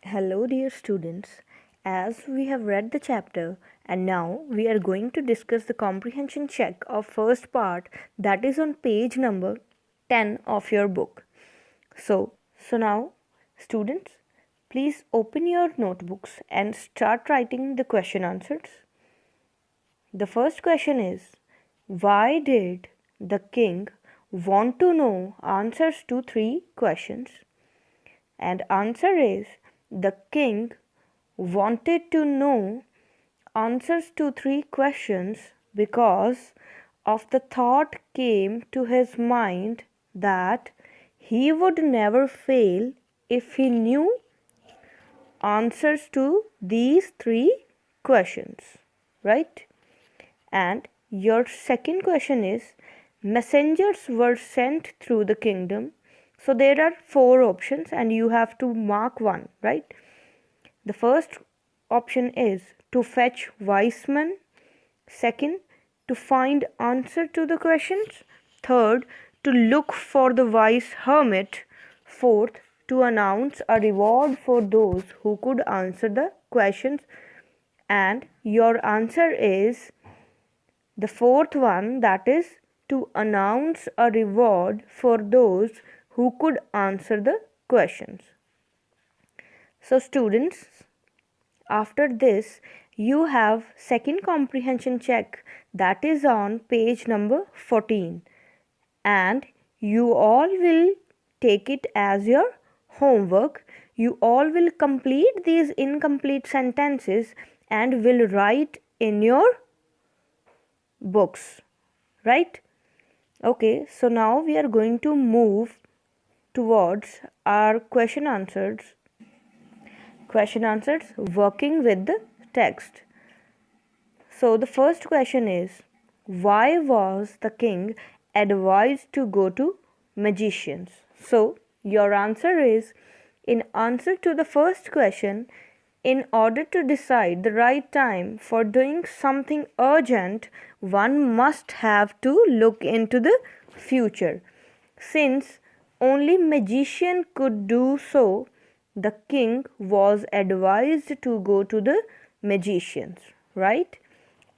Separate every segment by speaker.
Speaker 1: Hello, dear students. As we have read the chapter, and now we are going to discuss the comprehension check of first part, that is on page number 10 of your book. So now, students, please open your notebooks and start writing the question answers. The first question is, why did the king want to know answers to three questions? And answer is, the king wanted to know answers to three questions because of the thought came to his mind that he would never fail if he knew answers to these three questions, right? And your second question is, messengers were sent through the kingdom. So there are four options and you have to mark one, right? The first option is to fetch wise men. Second, to find answer to the questions. Third, to look for the wise hermit. Fourth, to announce a reward for those who could answer the questions. And your answer is the fourth one, that is to announce a reward for those who could answer the questions. So students, after this you have second comprehension check, that is on page number 14, and you all will take it as your homework. You all will complete these incomplete sentences and will write in your books, right? Okay, so now we are going to move towards our question answers working with the text. So the first question is, why was the king advised to go to magicians? So your answer is, in answer to the first question, in order to decide the right time for doing something urgent, one must have to look into the future. Since only magician could do so, the king was advised to go to the magicians, right?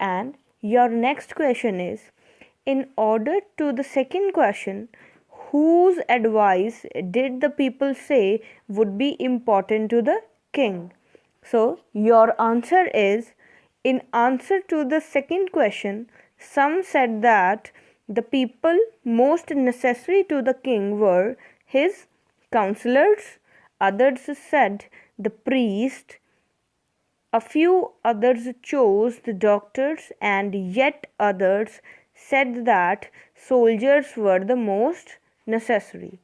Speaker 1: And your next question is, in order to the second question, whose advice did the people say would be important to the king? So your answer is, in answer to the second question, some said that the people most necessary to the king were his counselors, others said the priest, a few others chose the doctors, and yet others said that soldiers were the most necessary.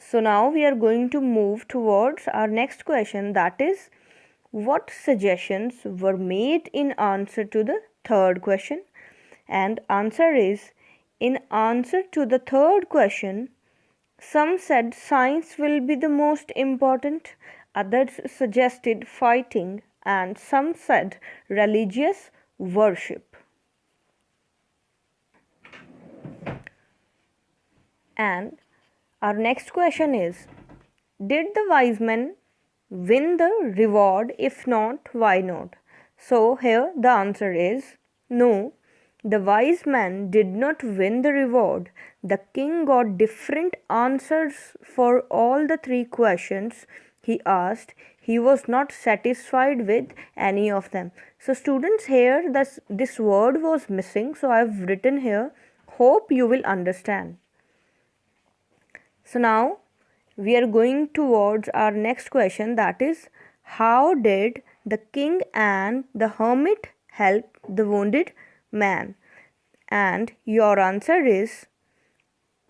Speaker 1: So now we are going to move towards our next question, that is, what suggestions were made in answer to the third question? And answer is, in answer to the third question, some said science will be the most important, others suggested fighting, and some said religious worship. And our next question is, did the wise men win the reward? If not, why not? So here the answer is no. The wise man did not win the reward. The king got different answers for all the three questions he asked. He was not satisfied with any of them. So students, here this word was missing, so I have written here. Hope you will understand. So now we are going towards our next question, that is, how did the king and the hermit help the wounded man? And your answer is,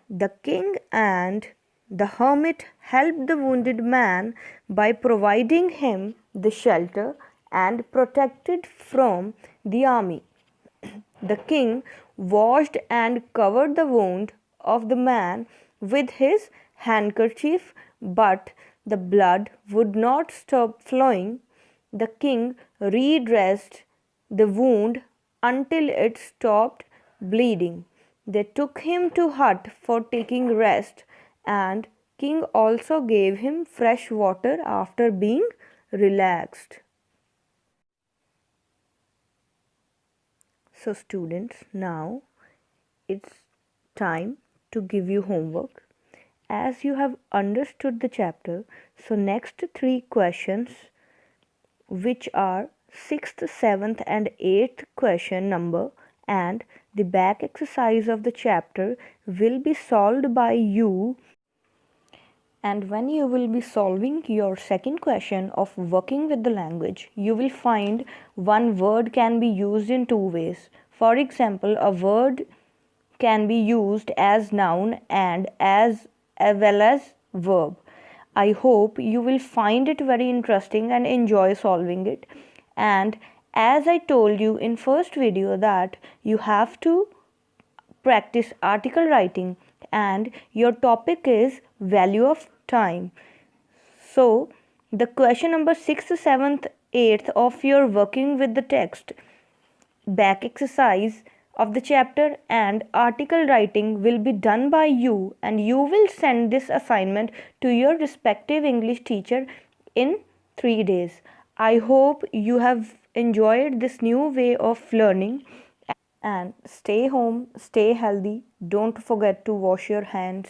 Speaker 1: the king and the hermit helped the wounded man by providing him the shelter and protected from the army. The king washed and covered the wound of the man with his handkerchief, but the blood would not stop flowing. The king redressed the wound until it stopped bleeding. They took him to hut for taking rest, and King also gave him fresh water after being relaxed. So students, now it's time to give you homework. As you have understood the chapter, so next three questions, which are 6th, 7th and 8th question number and the back exercise of the chapter will be solved by you. And when you will be solving your second question of working with the language, you will find one word can be used in two ways. For example, a word can be used as noun and as well as verb. I hope you will find it very interesting and enjoy solving it. And as I told you in first video that you have to practice article writing and your topic is value of time. So the question number 6th, 7th, 8th of your working with the text back exercise of the chapter and article writing will be done by you, and you will send this assignment to your respective English teacher in 3 days. I hope you have enjoyed this new way of learning, and stay home, stay healthy. Don't forget to wash your hands.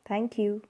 Speaker 1: Thank you.